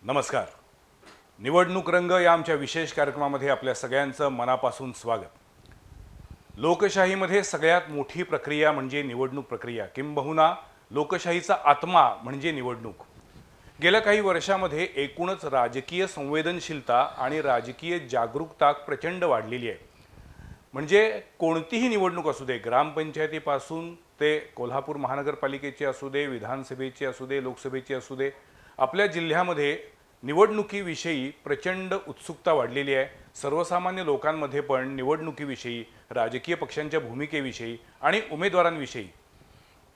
नमस्कार. निवडणूक रंग या आमच्या विशेष कार्यक्रमामध्ये आपल्या सगळ्यांचं मनापासून स्वागत. लोकशाहीमध्ये सगळ्यात मोठी प्रक्रिया म्हणजे निवडणूक प्रक्रिया, किंबहुना लोकशाहीचा आत्मा म्हणजे निवडणूक. गेल्या काही वर्षामध्ये एकूणच राजकीय संवेदनशीलता आणि राजकीय जागरूकता प्रचंड वाढलेली आहे. म्हणजे कोणतीही निवडणूक असू दे, ग्रामपंचायतीपासून ते कोल्हापूर महानगरपालिकेची असू दे, विधानसभेची असू दे, लोकसभेची असू दे, आपल्या जिल्ह्यामध्ये निवडणुकीविषयी प्रचंड उत्सुकता वाढलेली आहे. सर्वसामान्य लोकांमध्ये पण निवडणुकीविषयी, राजकीय पक्षांच्या भूमिकेविषयी आणि उमेदवारांविषयी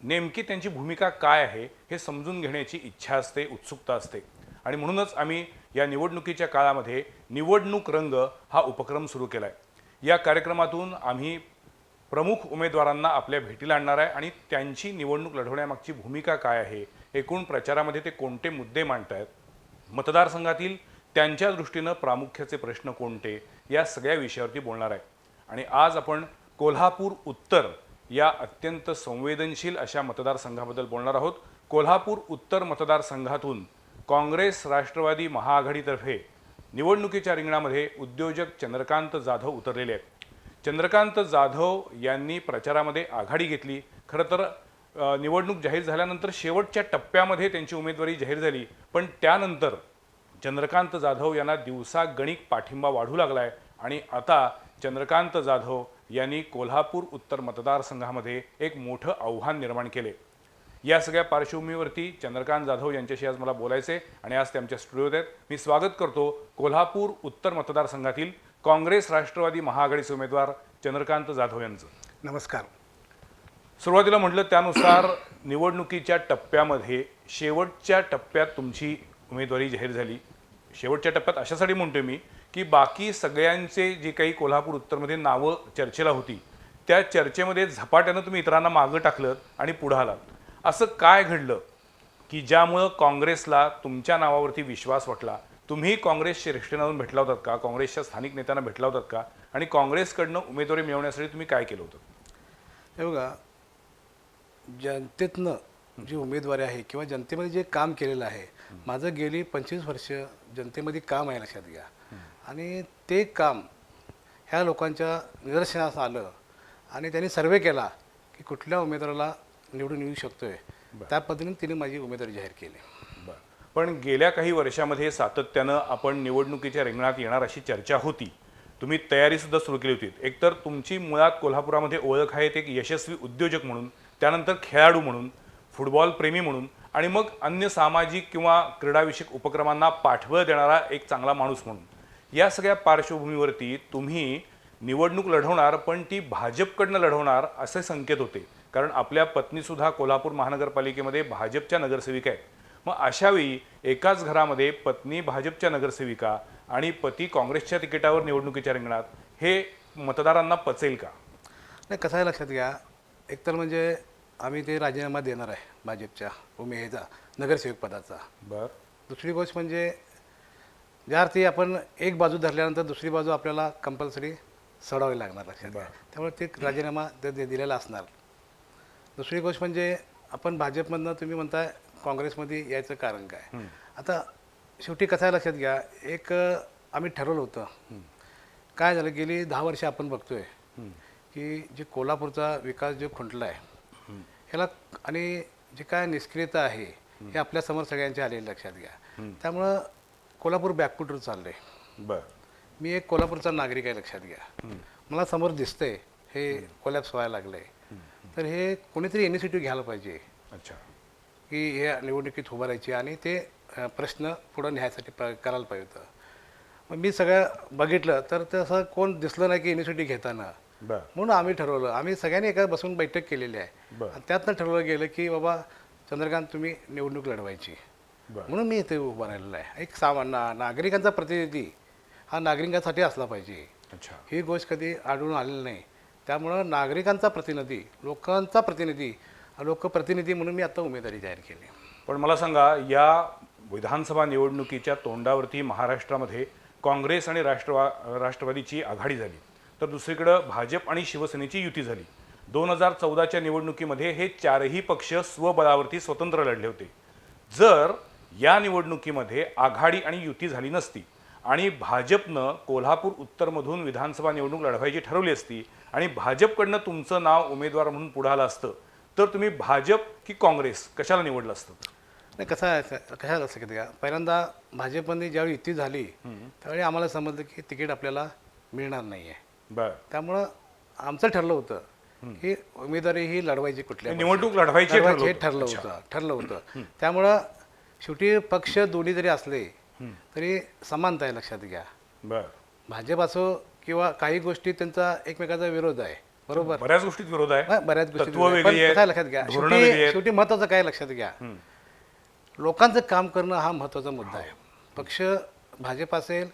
नेमकी त्यांची भूमिका काय आहे हे समजून घेण्याची इच्छा असते, उत्सुकता असते. आणि म्हणूनच आम्ही या निवडणुकीच्या काळामध्ये निवडणूक रंग हा उपक्रम सुरू केला आहे. या कार्यक्रमातून आम्ही प्रमुख उमेदवारांना आपल्या भेटीला आणणार आहे आणि त्यांची निवडणूक लढवण्यामागची भूमिका काय आहे, एकूण प्रचारामध्ये ते कोणते मुद्दे मांडत आहेत, मतदारसंघातील त्यांच्या दृष्टीनं प्रामुख्याचे प्रश्न कोणते, या सगळ्या विषयावरती बोलणार आहे. आणि आज आपण कोल्हापूर उत्तर या अत्यंत संवेदनशील अशा मतदारसंघाबद्दल बोलणार आहोत. कोल्हापूर उत्तर मतदारसंघातून काँग्रेस राष्ट्रवादी महाआघाडीतर्फे निवडणुकीच्या रिंगणामध्ये उद्योजक चंद्रकांत जाधव उतरलेले आहेत. चंद्रकांत जाधव यांनी प्रचारामध्ये आघाडी घेतली. खरं तर निवडणूक जाहीर झाल्यानंतर शेवटच्या टप्प्यामध्ये त्यांची उमेदवारी जाहीर झाली, पण त्यानंतर चंद्रकांत जाधव यांना दिवसागणिक पाठिंबा वाढू लागला आहे आणि आता चंद्रकांत जाधव यांनी कोल्हापूर उत्तर मतदारसंघामध्ये एक मोठं आव्हान निर्माण केले. या सगळ्या पार्श्वभूमीवरती चंद्रकांत जाधव यांच्याशी आज मला बोलायचे आणि आज ते आमच्या स्टुडिओत आहेत. मी स्वागत करतो कोल्हापूर उत्तर मतदारसंघातील काँग्रेस राष्ट्रवादी महाआघाडीचे उमेदवार चंद्रकांत जाधव यांचं. नमस्कार. सुरुवातीला म्हटलं त्यानुसार निवडणुकीच्या टप्प्यामध्ये शेवटच्या टप्प्यात तुमची उमेदवारी जाहीर झाली. शेवटच्या टप्प्यात अशासाठी म्हणतोय मी की बाकी सगळ्यांचे जे काही कोल्हापूर उत्तरमध्ये नावं चर्चेला होती त्या चर्चेमध्ये झपाट्यानं तुम्ही इतरांना मागं टाकलं आणि पुढं आलात. असं काय घडलं की ज्यामुळं काँग्रेसला तुमच्या नावावरती विश्वास वाटला? तुम्ही काँग्रेस श्रेष्ठींना भेटला होतात का? काँग्रेसच्या स्थानिक नेत्यांना भेटला होतात का? आणि काँग्रेसकडनं उमेदवारी मिळवण्यासाठी तुम्ही काय केलं होतं? हे बघा, जनतेतनं जी उमेदवारी आहे किंवा जनतेमध्ये जे काम केलेलं आहे, माझं गेली 25 वर्ष जनतेमध्ये काम आहे, लक्षात घ्या. आणि ते काम ह्या लोकांच्या निदर्शनास आलं आणि त्यांनी सर्वे केला की कुठल्या उमेदवाराला निवडून येऊ शकतोय, त्या पद्धतीने तिने माझी उमेदवारी जाहीर केली. पण गेल्या काही वर्षामध्ये सातत्यानं आपण निवडणुकीच्या रिंगणात येणार अशी चर्चा होती. तुम्ही तयारीसुद्धा सुरू केली होती. एकतर तुमची मुळात कोल्हापुरामध्ये ओळख आहे एक यशस्वी उद्योजक म्हणून, त्यानंतर खेळाडू म्हणून, फुटबॉल प्रेमी म्हणून आणि मग अन्य सामाजिक किंवा क्रीडाविषयक उपक्रमांना पाठबळ देणारा एक चांगला माणूस म्हणून. या सगळ्या पार्श्वभूमीवरती तुम्ही निवडणूक लढवणार, पण ती भाजपकडनं लढवणार असे संकेत होते. कारण आपल्या पत्नीसुद्धा कोल्हापूर महानगरपालिकेमध्ये भाजपच्या नगरसेविका आहेत. मग अशावेळी एकाच घरामध्ये पत्नी भाजपच्या नगरसेविका आणि पती काँग्रेसच्या तिकिटावर निवडणुकीच्या रिंगणात, हे मतदारांना पचेल का? नाही, कसं आहे लक्षात घ्या, एकतर म्हणजे आम्ही ते राजीनामा देणार आहे भाजपच्या उमेदचा नगरसेवक पदाचा. बरं. दुसरी गोष्ट म्हणजे ज्या अर्थी आपण एक बाजू धरल्यानंतर दुसरी बाजू आपल्याला कंपल्सरी सोडावी लागणार, लक्षात घ्या. त्यामुळे ते राजीनामा दिलेला असणार. दुसरी गोष्ट म्हणजे आपण भाजपमधनं तुम्ही म्हणताय काँग्रेसमध्ये यायचं कारण काय? आता शेवटी कसं आहे लक्षात घ्या, एक आम्ही ठरवलं होतं. काय झालं, गेली 10 वर्ष आपण बघतोय की जे कोल्हापूरचा विकास जो खुंटला आहे ह्याला आणि जे काय निष्क्रियता आहे हे आपल्यासमोर सगळ्यांचे आलेले, लक्षात घ्या. त्यामुळं कोल्हापूर बॅकफुटवर चाललं आहे. बरं. मी एक कोल्हापूरचा नागरिक आहे, लक्षात घ्या. मला समोर दिसतंय हे कोलॅप्स व्हायला लागलं आहे. तर हे कोणीतरी इनिशिएटिव्ह घ्यायला पाहिजे. अच्छा. की या निवडणुकीत उभं राहायची आणि ते प्रश्न पुढं न्यायसाठी करायला पाहिजे होतं. मग मी सगळं बघितलं तर तसं कोण दिसलं नाही की इनिशिएटिव्ह घेताना. म्हणून आम्ही ठरवलं, आम्ही सगळ्यांनी एका बसून बैठक केलेली आहे. आणि त्यातनं ठरवलं गेलं की बाबा चंद्रकांत तुम्ही निवडणूक लढवायची. म्हणून मी इथे उभं राहिलेलं आहे. एक नागरिकांचा प्रतिनिधी हा नागरिकांसाठी असला पाहिजे. अच्छा. ही गोष्ट कधी आढळून आलेली नाही. त्यामुळं नागरिकांचा प्रतिनिधी, लोकांचा प्रतिनिधी, लोकप्रतिनिधी म्हणून मी आता उमेदवारी जाहीर केली. पण मला सांगा, या विधानसभा निवडणुकीच्या तोंडावरती महाराष्ट्रामध्ये काँग्रेस आणि राष्ट्रवादीची आघाडी झाली, तर दुसरीकडं भाजप आणि शिवसेनेची युती झाली. 2014च्या निवडणुकीमध्ये हे चारही पक्ष स्वबळावरती स्वतंत्र लढले होते. जर या निवडणुकीमध्ये आघाडी आणि युती झाली नसती आणि भाजपनं कोल्हापूर उत्तरमधून विधानसभा निवडणूक लढवायची ठरवली असती आणि भाजपकडनं तुमचं नाव उमेदवार म्हणून पुढे आलं असतं, तर तुम्ही भाजप की काँग्रेस कशाला निवडलं असतं? नाही, कसं आहे कशाला असं का पहिल्यांदा भाजपने ज्यावेळी युती झाली त्यावेळी आम्हाला समजलं की तिकीट आपल्याला मिळणार नाही आहे. बरं. त्यामुळं आमचं ठरलं होतं की उमेदवारी ही लढवायची कुठल्या निवडणूक लढवायची हे ठरलं होतं. त्यामुळं शेवटी पक्ष दोन्ही जरी असले तरी समानता आहे, लक्षात घ्या. बरं. भाजप असो किंवा काही गोष्टी त्यांचा एकमेकाचा विरोध आहे, बरोबर. बऱ्याच गोष्टीत विरोध आहे. बऱ्याच गोष्टी तत्त्व वेगळी आहेत, काय लक्षात घ्या, धोरणं वेगळी आहेत. शेवटी महत्वाचं काय लक्षात घ्या, लोकांचं काम करणं हा महत्त्वाचा मुद्दा आहे. पक्ष भाजप असेल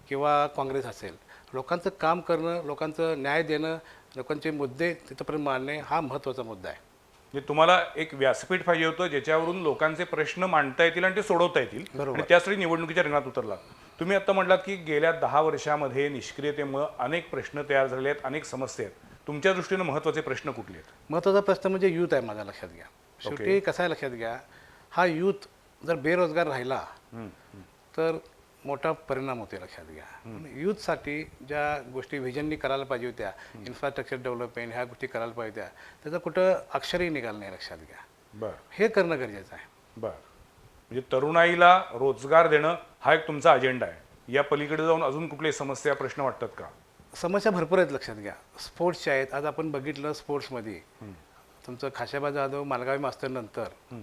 किंवा काँग्रेस असेल, लोकांचं काम करणं, लोकांचं न्याय देणं, लोकांचे मुद्दे तिथपर्यंत मांडणे हा महत्त्वाचा मुद्दा आहे. म्हणजे तुम्हाला एक व्यासपीठ पाहिजे होतं ज्याच्यावरून लोकांचे प्रश्न मांडता येतील आणि ते सोडवता येतील, बरोबर. आणि त्यासाठी निवडणुकीच्या रिंगणात उतरलात. तुम्ही आता म्हटलात की गेल्या 10 वर्षामध्ये निष्क्रियतेमुळे अनेक प्रश्न तयार झाले आहेत, अनेक समस्या आहेत. तुमच्या दृष्टीनं महत्त्वाचे प्रश्न कुठले आहेत? महत्त्वाचा प्रश्न म्हणजे यूथ आहे माझा, लक्षात घ्या. शेवटी कसं आहे, लक्षात घ्या, हा यूथ जर बेरोजगार राहिला तर मोठा परिणाम होते, लक्षात घ्या. यूथसाठी ज्या गोष्टी व्हिजननी करायला पाहिजे होत्या, इन्फ्रास्ट्रक्चर डेव्हलपमेंट ह्या गोष्टी करायला पाहिजे होत्या, त्याचं कुठं अक्षरही निघालं नाही, लक्षात घ्या. बरं. हे करणं गरजेचं आहे. बरं. म्हणजे तरुणाईला रोजगार देणं हा एक तुमचा अजेंडा आहे. या पलीकडे जाऊन अजून कुठले समस्या प्रश्न वाटतात का? समस्या भरपूर आहेत, लक्षात घ्या. स्पोर्ट्सच्या आहेत. आज आपण बघितलं स्पोर्ट्समध्ये तुमचं खाशाबा जाधव मालगावी मास्तर नंतर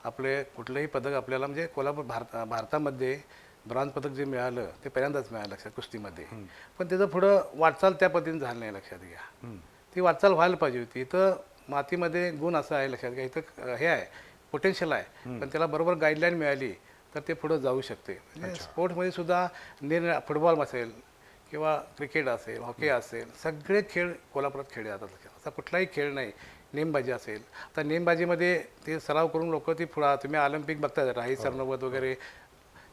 आपले कुठलंही पदक आपल्याला म्हणजे कोल्हापूर भारतामध्ये ब्रॉन्झ पदक जे मिळालं ते पहिल्यांदाच मिळालं, लक्षात, कुस्तीमध्ये. पण त्याचं पुढं वाटचाल त्या पद्धतीने झालं नाही, लक्षात घ्या. ती वाटचाल व्हायला पाहिजे होती. इथं मातीमध्ये गुण असा आहे, लक्षात घ्या, इथं हे आहे, पोटेन्शियल आहे, पण त्याला बरोबर गाईडलाईन मिळाली तर ते पुढं जाऊ शकते. म्हणजे स्पोर्ट्समध्ये सुद्धा फुटबॉल असेल किंवा क्रिकेट असेल, हॉकी असेल, सगळे खेळ कोल्हापुरात खेळले जातात, लक्षात. असा कुठलाही खेळ नाही. नेमबाजी असेल, आता नेमबाजीमध्ये ते सराव करून लोक ती पुढं, तुम्ही ऑलिम्पिक बघताय, राही सरनोबत वगैरे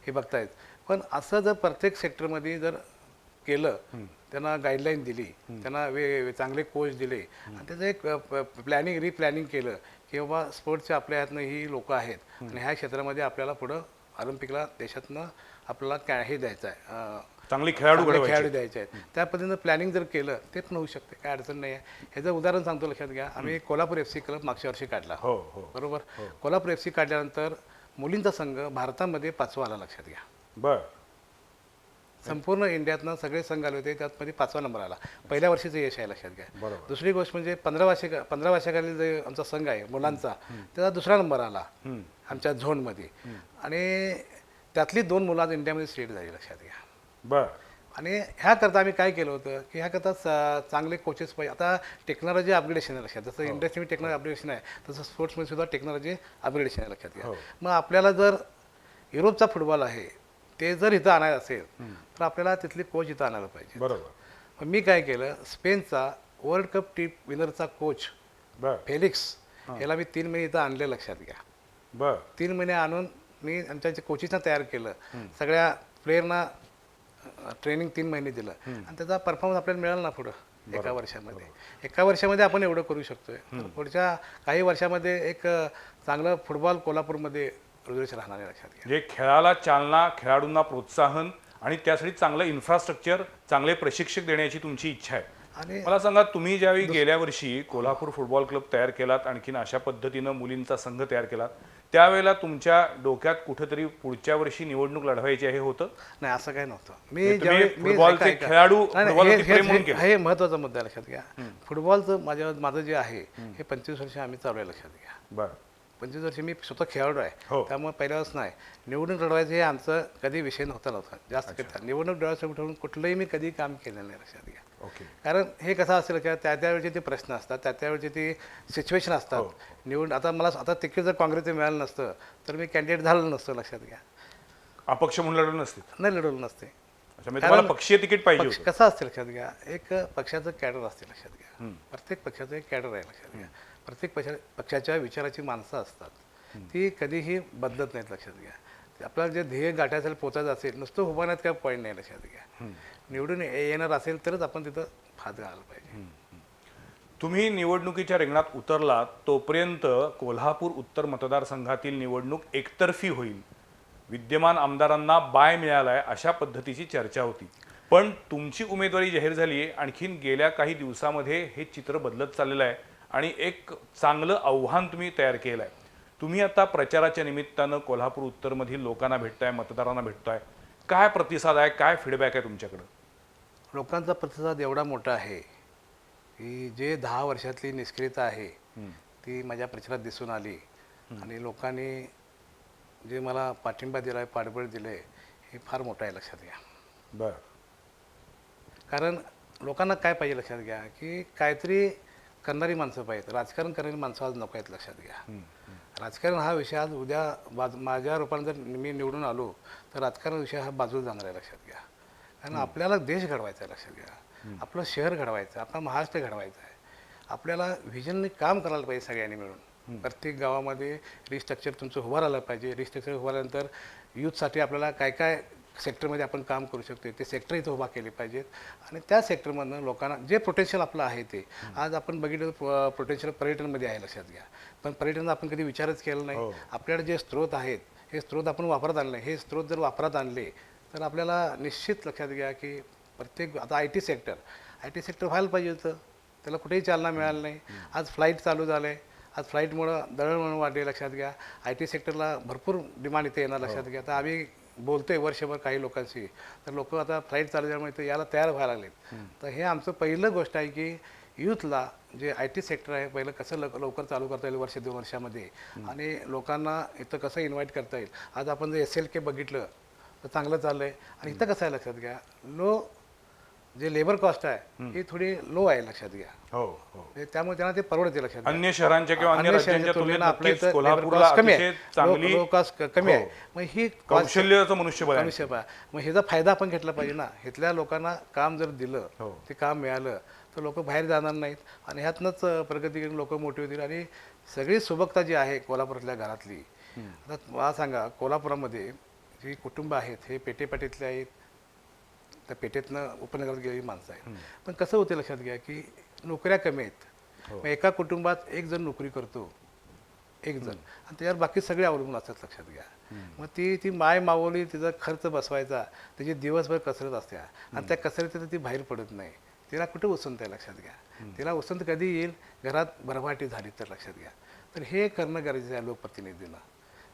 हे बघतायत. पण असं जर प्रत्येक सेक्टरमध्ये जर केलं, त्यांना गाईडलाईन दिली, त्यांना चांगले कोच दिले आणि त्याचं एक प्लॅनिंग रिप्लॅनिंग केलं की बाबा स्पोर्ट्सच्या आपल्या ह्यातनं ही लोक आहेत आणि ह्या क्षेत्रामध्ये आपल्याला पुढं ऑलिम्पिकला देशातनं आपल्याला हे द्यायचं आहे, चांगले खेळाडू द्यायचे आहेत. त्या पद्धतीनं प्लॅनिंग जर केलं ते पण होऊ शकते, काय अडचण नाही आहे. ह्याचं उदाहरण सांगतो, लक्षात घ्या. आम्ही कोल्हापूर FC क्लब मागच्या वर्षी काढला, बरोबर. कोल्हापूर FC काढल्यानंतर मुलींचा संघ भारतामध्ये 5वा आला, लक्षात घ्या. बरं. संपूर्ण इंडियातनं सगळे संघ आले होते, त्यातमध्ये 5वा नंबर आला. पहिल्या वर्षीचं यश आहे, लक्षात घ्या. दुसरी गोष्ट म्हणजे 15 वर्षाखालील जे आमचा संघ आहे मुलांचा, त्याचा 2रा नंबर आला आमच्या झोनमध्ये. आणि त्यातली 2 मुलं आज इंडियामध्ये सिलेक्ट झाली, लक्षात घ्या. बरं. आणि ह्याकरता आम्ही काय केलं होतं की ह्याकरता चांगले कोचेस पाहिजे. आता टेक्नॉलॉजी अपग्रेडेशन आहे, लक्षात. जसं इंडस्ट्रीमध्ये टेक्नॉलॉजी अपग्रेडेशन आहे तसं स्पोर्ट्समध्ये सुद्धा टेक्नॉलॉजी अपग्रेडेशन आहे, लक्षात घ्या. मग आपल्याला जर युरोपचा फुटबॉल आहे ते जर इथं आणायचं असेल तर आपल्याला तिथले कोच इथं आणायला पाहिजे, बरोबर. मी काय केलं, स्पेनचा वर्ल्ड कप टीप विनरचा कोच फेलिक्स याला मी 3 महिने इथं आणले, लक्षात घ्या. बरं. 3 महिने आणून मी आमच्या कोचेसना तयार केलं, सगळ्या प्लेयरना ट्रेनिंग 3 महिने दिलं आणि त्याचा परफॉर्मन्स आपल्याला मिळाला ना पुढं एका वर्षामध्ये. एका वर्षामध्ये आपण एवढं करू शकतोय. पुढच्या काही वर्षामध्ये एक चांगलं फुटबॉल कोल्हापूरमध्ये रुजूच राहणार आहे, लक्षात घ्या. म्हणजे खेळाला चालना, खेळाडूंना प्रोत्साहन आणि त्यासाठी चांगलं इन्फ्रास्ट्रक्चर, चांगले प्रशिक्षक देण्याची तुमची इच्छा आहे. आणि मला सांगा, तुम्ही ज्यावेळी गेल्या वर्षी कोल्हापूर फुटबॉल क्लब तयार केलात, आणखीन अशा पद्धतीनं मुलींचा संघ तयार केलात, त्यावेळेला तुमच्या डोक्यात कुठेतरी पुढच्या वर्षी निवडणूक लढवायची आहे होतं? नाही, असं काही नव्हतं. हे महत्वाचा मुद्दा आहे, लक्षात घ्या. फुटबॉलचं माझं जे आहे हे 25 वर्ष आम्ही चालू आहे, लक्षात घ्या. बरं. 25 वर्ष मी स्वतः खेळाडू आहे, त्यामुळे पहिल्यापासून नाही. निवडणूक लढवायचं हे आमचं कधी विषय नव्हता जास्त. निवडणूक लढवायचं ठेवून कुठलंही मी कधी काम केलेलं नाही, लक्षात घ्या. कारण हे कसं असेल की त्यावेळेचे ते प्रश्न असतात, त्यावेळेचे ते सिच्युएशन असतात. आता मला आता तिकीट जर काँग्रेसचं मिळालं नसतं तर मी कॅन्डिडेट झालं नसतं, लक्षात घ्या. अपक्ष म्हणून लढवलं नसते? नाही, लढवलं नसते. तुम्हाला पक्षीय तिकीट पाहिजे? कसं असते, लक्षात घ्या, एक पक्षाचं कॅडर असते, लक्षात घ्या. प्रत्येक पक्षाचं एक कॅडर आहे, लक्षात घ्या. प्रत्येक पक्षाच्या विचाराची माणसं असतात, ती कधीही बदलत नाहीत, लक्षात घ्या. आपल्याला जे ध्येय गाठायचं पोचायचं असेल, नुसतं उभारण्यात काय पॉईंट नाही, लक्षात घ्या. निवडून येणार असेल तरच आपण तिथं फात घालायला पाहिजे. तुम्ही निवडणुकीच्या रिंगणात उतरलात तोपर्यंत कोल्हापूर उत्तर मतदारसंघातील निवडणूक एकतर्फी होईल विद्यमान आमदारांना बाय मिळालाय अशा पद्धतीची चर्चा होती. पण तुमची उमेदवारी जाहीर झाली आहे. आणखीन गेल्या काही दिवसामध्ये हे चित्र बदलत चाललेलं आहे आणि एक चांगलं आव्हान तुम्ही तयार केलं आहे. तुम्ही आता प्रचाराच्या निमित्तानं कोल्हापूर उत्तरमधील लोकांना भेटताय, मतदारांना भेटताय. काय प्रतिसाद आहे, काय फीडबॅक आहे तुमच्याकडं? लोकांचा प्रतिसाद एवढा मोठा आहे की जे 10 वर्षातली निष्क्रियता आहे ती माझ्या प्रचारात दिसून आली. आणि लोकांनी जे मला पाठिंबा दिला आहे, पाठबळ दिलं आहे, हे फार मोठं आहे, लक्षात घ्या. बरं. कारण लोकांना काय पाहिजे लक्षात घ्या की काहीतरी करणारी माणसं पाहिजेत. राजकारण करणारी माणसं आज नको आहेत, लक्षात घ्या. राजकारण हा विषय आज उद्या माझ्या रूपाने जर मी निवडून आलो तर राजकारण विषय हा बाजूला जाणार आहे, लक्षात घ्या. कारण आपल्याला देश घडवायचा आहे, लक्षात घ्या. आपलं शहर घडवायचं आहे, आपला महाराष्ट्र घडवायचा आहे. आपल्याला व्हिजनने काम करायला पाहिजे सगळ्यांनी मिळून. प्रत्येक गावामध्ये रिस्ट्रक्चर तुमचं उभं राहिलं पाहिजे. रिस्ट्रक्चर उभं राहिल्यानंतर यूथसाठी आपल्याला काय काय सेक्टरमध्ये आपण काम करू शकतो ते सेक्टर इथं उभा केले पाहिजेत. आणि त्या सेक्टरमधनं लोकांना जे पोटेन्शियल आपलं आहे ते आज आपण बघितलं पोटेन्शियल पर्यटनमध्ये आहे, लक्षात घ्या. पण पर्यटन आपण कधी विचारच केला नाही. आपल्याकडे जे स्रोत आहेत हे स्रोत आपण वापरात आणले. हे स्रोत जर वापरात आणले तर आपल्याला निश्चित लक्षात घ्या की प्रत्येक आता आय टी सेक्टर व्हायला पाहिजे होतं. त्याला कुठेही चालना मिळाली नाही. आज फ्लाईट चालू झालं आहे. आज फ्लाईटमुळं दळणवळण वाढले, लक्षात घ्या. आय टी सेक्टरला भरपूर डिमांड इथे येणार, लक्षात घ्या. तर आम्ही बोलतोय वर्षभर काही लोकांशी, तर लोक आता फ्लाईट चालू झाल्यामुळे इथे यायला तयार व्हायला लागलेत. तर हे आमचं पहिलं गोष्ट आहे की यूथला जे आय टी सेक्टर आहे पहिलं कसं लवकर चालू करता येईल 1-2 वर्षामध्ये, आणि लोकांना इथं कसं इन्व्हाइट करता येईल. आज आपण जर SLK बघितलं तर चांगलं चाललं आहे. आणि इथं कसं आहे, लक्षात घ्या, जे लेबर कॉस्ट आहे ही थोडी लो आहे, लक्षात घ्या. हो हो. त्यामुळे त्यांना ते परवडते, लक्षात घ्या. अन्य शहरांच्या किंवा अन्य राज्यांच्या तुलनेत आपल्या नक्कीच इथं कोल्हापूरला कमी अतिशय आहे, चांगली लो कॉस्ट कमी आहे. मग ही कौशल्याचं मनुष्यबळ आहे. मग ह्याचा फायदा आपण घेतला पाहिजे ना. इथल्या लोकांना काम जर दिलं, हो. ते काम मिळालं तर लोक बाहेर जाणार नाहीत आणि ह्यातनंच प्रगती करून लोक मोठी होतील. आणि सगळी सुबकता जी आहे कोल्हापुरातल्या घरातली, आता मला सांगा, कोल्हापुरामध्ये जी कुटुंब आहेत हे पेटेपाटीतले आहेत. त्या पेटेतनं उपनगरात गेलेली माणसं आहेत. पण कसं होते, लक्षात घ्या की नोकऱ्या कमी आहेत. मग एका कुटुंबात एक जण नोकरी करतो, एक जण, आणि त्याच्यावर बाकी सगळे अवलंबून असतात, लक्षात घ्या. मग ती माय मावली तिचा खर्च बसवायचा, त्याची दिवसभर कसरत असते आणि त्या कसरतीत ती बाहेर पडत नाही. तिला कुठे उसंत आहे, लक्षात घ्या. तिला उसंत कधी येईल, घरात भरभाटी झाली तर, लक्षात घ्या. तर हे करणं गरजेचं आहे लोकप्रतिनिधींना.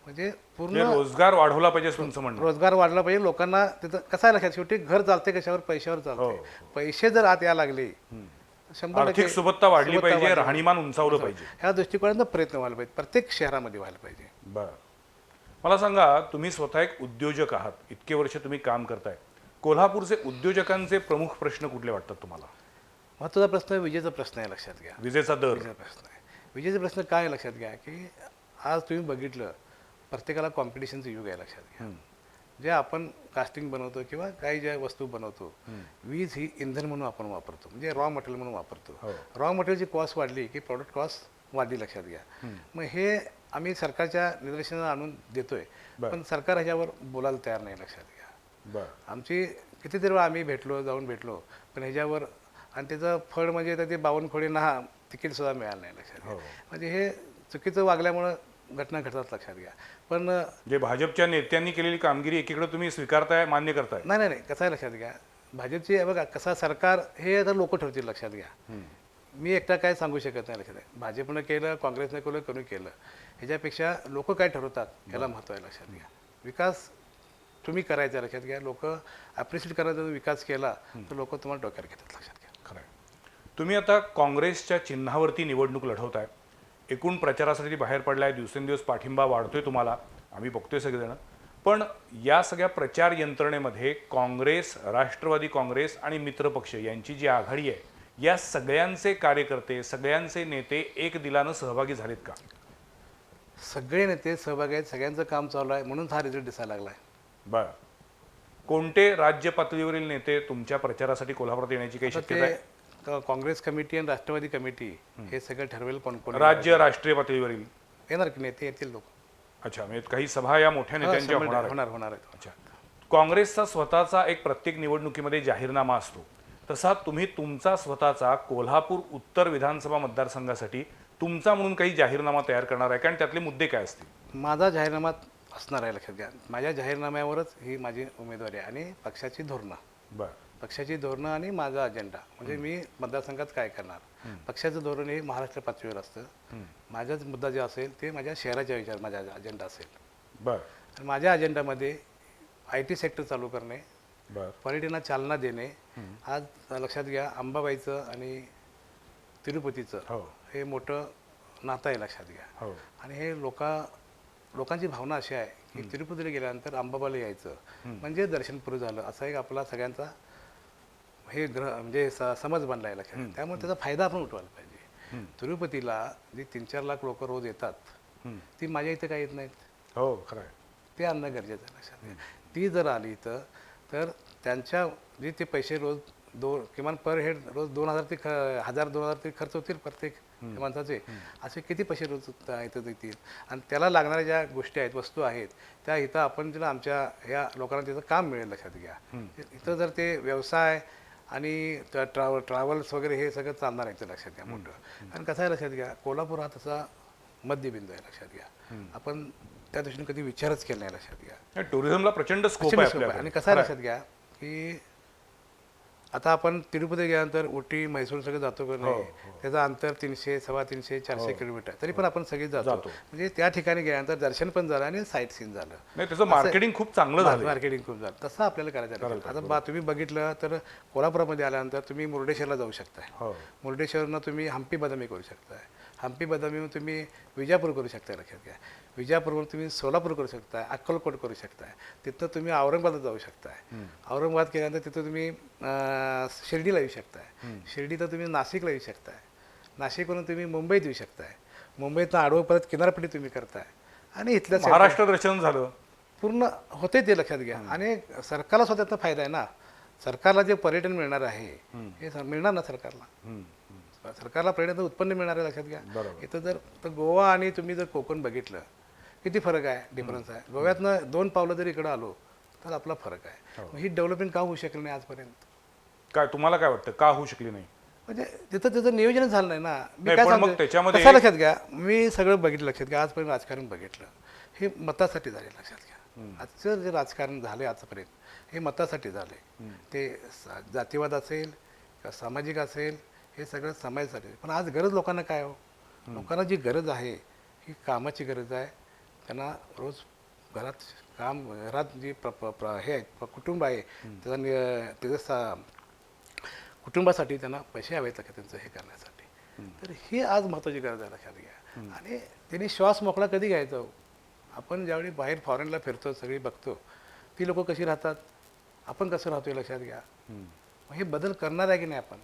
म्हणजे पूर्ण रोजगार वाढवला पाहिजे तुमचं म्हणणं. रोजगार वाढला पाहिजे लोकांना. तिथं कसं आहे, लक्षात, शेवटी घर चालते कशावर, पैशावर चालते. पैसे जर आत यायला लागले, 100% आर्थिक सुबत्ता वाढली पाहिजे, राहणीमान उंचावलं पाहिजे. ह्या दृष्टिकोनातून प्रयत्न व्हायला पाहिजे, प्रत्येक शहरामध्ये व्हायला पाहिजे. बरं. मला सांगा, तुम्ही स्वतः एक उद्योजक आहात, इतके वर्ष तुम्ही काम करताय. कोल्हापूरचे उद्योजकांचे प्रमुख प्रश्न कुठले वाटतात तुम्हाला? महत्त्वाचा प्रश्न विजेचा प्रश्न आहे, लक्षात घ्या. विजेचा दर. विजेचा प्रश्न आहे. विजेचा प्रश्न काय आहे, लक्षात घ्या की आज तुम्ही बघितलं प्रत्येकाला कॉम्पिटिशनचं युग आहे, लक्षात घ्या. जे आपण कास्टिंग बनवतो किंवा काही ज्या वस्तू बनवतो, वीज ही इंधन म्हणून आपण वापरतो, म्हणजे रॉ मटेरियल म्हणून वापरतो. रॉ मटेरियलची कॉस्ट वाढली की प्रॉडक्ट कॉस्ट वाढली, लक्षात घ्या. मग हे आम्ही सरकारच्या निदर्शनाला आणून देतोय, पण सरकार ह्याच्यावर बोलायला तयार नाही, लक्षात घ्या. आमची कितीतरी वेळा आम्ही जाऊन भेटलो, पण ह्याच्यावर, आणि त्याचं फळ म्हणजे ते 52 खोडींना तिकीटसुद्धा मिळालं नाही, लक्षात घ्या. म्हणजे हे चुकीचं वागल्यामुळं घटना घडतात, लक्षात घ्या. पण जे भाजपच्या नेत्यांनी केलेली कामगिरी एकीकडे तुम्ही स्वीकारताय, मान्य करताय? नाही, कसं आहे, लक्षात घ्या, भाजपची बघा कसा सरकार हे आता लोक ठरतील, लक्षात घ्या. मी एकटा काय सांगू शकत नाही, लक्षात घ्या. भाजपनं केलं, काँग्रेसनं केलं, कोणी केलं, ह्याच्यापेक्षा लोक काय ठरवतात याला महत्त्व आहे, लक्षात घ्या. विकास तुम्ही करायचा, लक्षात घ्या. लोक ॲप्रिशिएट करायचा, विकास केला तर लोक तुम्हाला डोक्यावर घेतात, लक्षात घ्या. खरं आहे. तुम्ही आता काँग्रेसच्या चिन्हावरती निवडणूक लढवताय. एकूण प्रचारासाठी बाहेर पडलाय, दिवसेंदिवस पाठिंबा वाढतोय तुम्हाला, आम्ही बघतोय सगळेजण. पण या सगळ्या प्रचार यंत्रणेमध्ये काँग्रेस, राष्ट्रवादी काँग्रेस आणि मित्रपक्ष यांची जी आघाडी आहे, या सगळ्यांचे कार्यकर्ते, सगळ्यांचे नेते एक दिलानं सहभागी झालेत का? सगळे नेते सहभागी आहेत, सगळ्यांचं काम चालू आहे, म्हणून हा रिझल्ट दिसायला लागला आहे. बरं. कोणते राज्य पातळीवरील नेते तुमच्या प्रचारासाठी कोल्हापुरात येण्याची काही शक्यता आहे? काँग्रेस कमिटी आणि राष्ट्रवादी कमिटी हे सगळं ठरवेल कोण कोण राज्य राष्ट्रीय पातळीवरील येणार की नेते येतील लोक. अच्छा, म्हणजे काही सभा या मोठ्या नेत्यांच्या होणार होणार आहेत. अच्छा. काँग्रेसचा स्वतःचा एक प्रत्येक निवडणुकीमध्ये जाहीरनामा असतो, तसा तुम्ही तुमचा स्वतःचा कोल्हापूर उत्तर विधानसभा मतदारसंघासाठी तुमचा म्हणून काही जाहीरनामा तयार करणार आहे का, आणि त्यातले मुद्दे काय असतील? माझा जाहीरनामा असणार आहे, लक्षात घ्या. माझ्या जाहीरनाम्यावरच ही माझी उमेदवारी आहे आणि पक्षाची धोरणं, बरं पक्षाची धोरणं आणि माझा अजेंडा, म्हणजे मी मतदारसंघात काय करणार. पक्षाचं धोरण हे महाराष्ट्र पातळीवर असतं. माझाच मुद्दा जे असेल ते माझ्या शहराच्या विचार माझा अजेंडा असेल. बरं आणि माझ्या अजेंडामध्ये IT सेक्टर चालू करणे, बरं पर्यटनाला चालना देणे. आज लक्षात घ्या, अंबाबाईचं आणि तिरुपतीचं हो हे मोठं नातं आहे, लक्षात घ्या. हो आणि हे लोकांची भावना अशी आहे की तिरुपतीला गेल्यानंतर अंबाबाला यायचं म्हणजे दर्शन पुरं झालं, असा एक आपला सगळ्यांचा हे म्हणजे समज बनला आहे, लक्षात घ्या. त्यामुळे त्याचा फायदा आपण उठवायला पाहिजे. तिरुपतीला जी 3-4 लाख लोक रोज येतात, ती माझ्या इथे काही येत नाहीत. हो खरं आहे. ते आणणं गरजेचं आहे, लक्षात घ्या. ती जर आली तर त्यांच्या जे ते पैसे रोज किमान पर हेड रोज 2,000 ते 1,000-2,000 ते खर्च होतील प्रत्येक माणसाचे. असे किती पैसे रोज इथं देतील. आणि त्याला लागणाऱ्या ज्या गोष्टी आहेत, वस्तू आहेत, त्या इथं आपण तिला आमच्या ह्या लोकांना त्याचं काम मिळेल, लक्षात घ्या. इथं जर ते व्यवसाय आणि ट्रॅव्हल्स वगैरे हे सगळं चालणार आहे, ते लक्षात घ्या मोठं. आणि कसं आहे, लक्षात घ्या, कोल्हापूर हा तसा मध्यबिंदू आहे, लक्षात घ्या. आपण त्या दृष्टीने कधी विचारच केला नाही, लक्षात घ्या. टुरिझमला प्रचंड स्कोप आहे प्रचंड स्कोप आहे. आपल्याकडे. आणि कसं आहे, लक्षात घ्या की आता आपण तिरुपती गेल्यानंतर उटी मैसूर सगळं जातो का नाही, त्याचं अंतर 300, 350, 400 किलोमीटर, तरी पण आपण सगळे जातो. म्हणजे त्या ठिकाणी गेल्यानंतर दर्शन पण झालं आणि साईट सीन झालं. नाही त्याचं मार्केटिंग खूप चांगलं झालं. मार्केटिंग खूप झालं. तसं आपल्याला करायचं आहे. आता तुम्ही बघितलं तर कोल्हापुरामध्ये आल्यानंतर तुम्ही मुर्डेश्वरला जाऊ शकताय. हो मुर्डेश्वरनं तुम्ही हम्पी बदामी करू शकताय. हम्पी बदामीहून तुम्ही विजापूर करू शकता, लक्षात घ्या. विजापूरवरून तुम्ही सोलापूर करू शकताय, अक्कलकोट करू शकताय. तिथं तुम्ही औरंगाबाद जाऊ शकताय. औरंगाबाद केल्यानंतर तिथं तुम्ही शिर्डीला येऊ शकताय. शिर्डीत तुम्ही नाशिकला येऊ शकताय. नाशिकवरून तुम्ही मुंबईत येऊ शकताय. मुंबईतनं आडवं परत किनारपट्टी तुम्ही करताय. आणि इथल्या महाराष्ट्र दर्शन झालं पूर्ण होते, ते लक्षात घ्या. आणि सरकारला स्वतःचा फायदा आहे ना. सरकारला जे पर्यटन मिळणार आहे हे मिळणार ना सरकारला. सरकारला पर्यटन उत्पन्न मिळणार आहे, लक्षात घ्या. इथं जर गोवा आणि तुम्ही जर कोकण बघितलं, किती फरक आहे, डिफरन्स आहे. गोव्यातनं 2 पावलं जर इकडं आलो तर आपला फरक आहे. ही डेव्हलपमेंट का होऊ शकली नाही आजपर्यंत? काय तुम्हाला काय वाटतं का होऊ शकली नाही? म्हणजे तिथं त्याचं नियोजनच झालं नाही ना. मी नाही, काय पण मग सांगतो त्याच्यामध्ये कसं, लक्षात घ्या, मी सगळं बघितलं, लक्षात घ्या. आजपर्यंत राजकारण बघितलं, हे मतासाठी झाले, लक्षात घ्या. आजचं जे राजकारण झाले आजपर्यंत हे मतासाठी झाले. ते जातीवाद असेल किंवा सामाजिक असेल, हे सगळं समाजासाठी. पण आज गरज लोकांना काय हो? लोकांना जी गरज आहे ही कामाची गरज आहे. त्यांना रोज घरात जी हे आहे कुटुंब आहे, त्याचं कुटुंबासाठी त्यांना पैसे हवेत, का त्यांचं हे करण्यासाठी. तर ही आज महत्त्वाची गरज आहे, लक्षात घ्या. आणि त्यांनी श्वास मोकळा कधी घ्यायचा हो? आपण ज्यावेळी बाहेर फॉरेनला फिरतो, सगळी बघतो, ती लोक कशी राहतात, आपण कसं राहतोय, लक्षात घ्या. हे बदल करणार आहे की नाही आपण?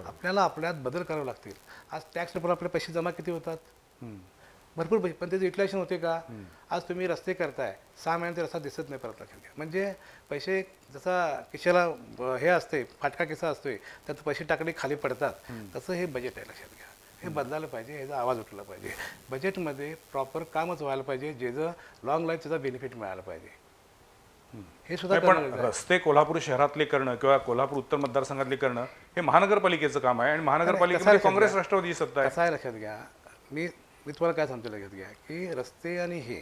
आपल्याला आपल्यात बदल करावे लागतील. आज टॅक्स पेपर आपले पैसे जमा किती होतात? भरपूर पैसे. पण त्याचं युटिलायझेशन होते का? आज तुम्ही रस्ते करताय, 6 महिन्यात रस्ता दिसत नाही परत, लक्षात घ्या. म्हणजे पैसे जसा खिशाला हे असते, फाटका किस्सा असतोय, त्यात पैसे टाकले खाली पडतात, तसं हे बजेट आहे, लक्षात घ्या. हे बदलायला पाहिजे, याचा आवाज उठला पाहिजे. बजेटमध्ये प्रॉपर कामच व्हायला पाहिजे, ज्याचं लॉंग लाईफ त्याचा बेनिफिट मिळाला पाहिजे. हे सुद्धा पण रस्ते कोल्हापूर शहरातले करणं किंवा कोल्हापूर उत्तर मतदारसंघातले करणं हे महानगरपालिकेचं काम आहे. आणि महानगरपालिकेमध्ये काँग्रेस राष्ट्रवादी सत्ता आहे. कसं आहे, लक्षात घ्या. मी तुम्हाला काय सांगतो, लक्षात घ्या की रस्ते आणि हे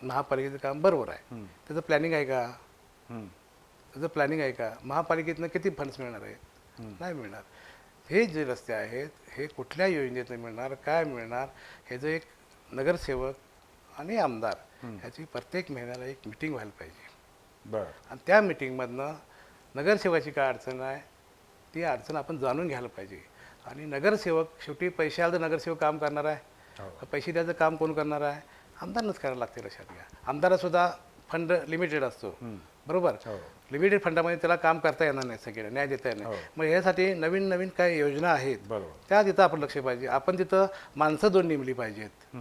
महापालिकेचं काम बरोबर आहे. त्याचं प्लॅनिंग आहे का? त्याचं प्लॅनिंग आहे का? महापालिकेतनं किती फंड्स मिळणार आहेत? नाही मिळणार. हे जे रस्ते आहेत हे कुठल्या योजनेतून मिळणार, काय मिळणार, ह्याचं एक नगरसेवक आणि आमदार ह्याची प्रत्येक महिन्याला एक मिटिंग व्हायला पाहिजे. आणि त्या मिटिंगमधनं नगरसेवकाची काय अडचण आहे ती अडचण आपण जाणून घ्यायला पाहिजे. आणि नगरसेवक शेवटी पैसे आलं तर नगरसेवक काम करणार आहे, पैसे द्यायचं काम कोण करणार आहे? आमदारनंच करायला लागते, लक्षात घ्या. आमदारासुद्धा फंड लिमिटेड असतो, बरोबर. लिमिटेड फंडामध्ये त्याला काम करता येणार नाही, सगळ्यांना न्याय देता येणार नाही. मग यासाठी नवीन नवीन काय योजना आहेत त्या तिथं आपण लक्ष पाहिजे. आपण तिथं माणसं 2 नेमली पाहिजेत,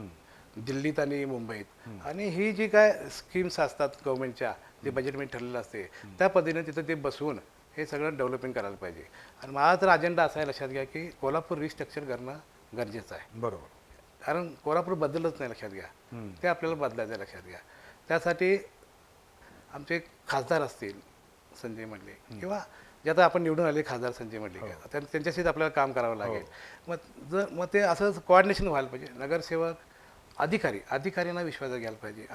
दिल्लीत आणि मुंबईत. आणि ही जी काय स्कीम्स असतात गव्हर्नमेंटच्या, जे बजेटमध्ये ठरलेलं असते, त्या पद्धतीने तिथं ते बसवून हे सगळं डेव्हलपमेंट करायला पाहिजे. आणि माझा तर अजेंडा असा आहे, लक्षात घ्या, की कोल्हापूर रिस्ट्रक्चर करणं गरजेचं आहे. बरोबर. कारण कोल्हापूर बदललंच नाही, लक्षात घ्या. ते आपल्याला बदलायचं आहे, लक्षात घ्या. त्यासाठी आमचे खासदार असतील संजय मंडले, किंवा जे आता आपण निवडून आले खासदार संजय मंडले, त्यांच्याशीच आपल्याला काम करावं लागेल. मग ते असंच कोऑर्डिनेशन व्हायला पाहिजे. नगरसेवक अधिकाऱ्यांना विश्वासात घ्यायला पाहिजे.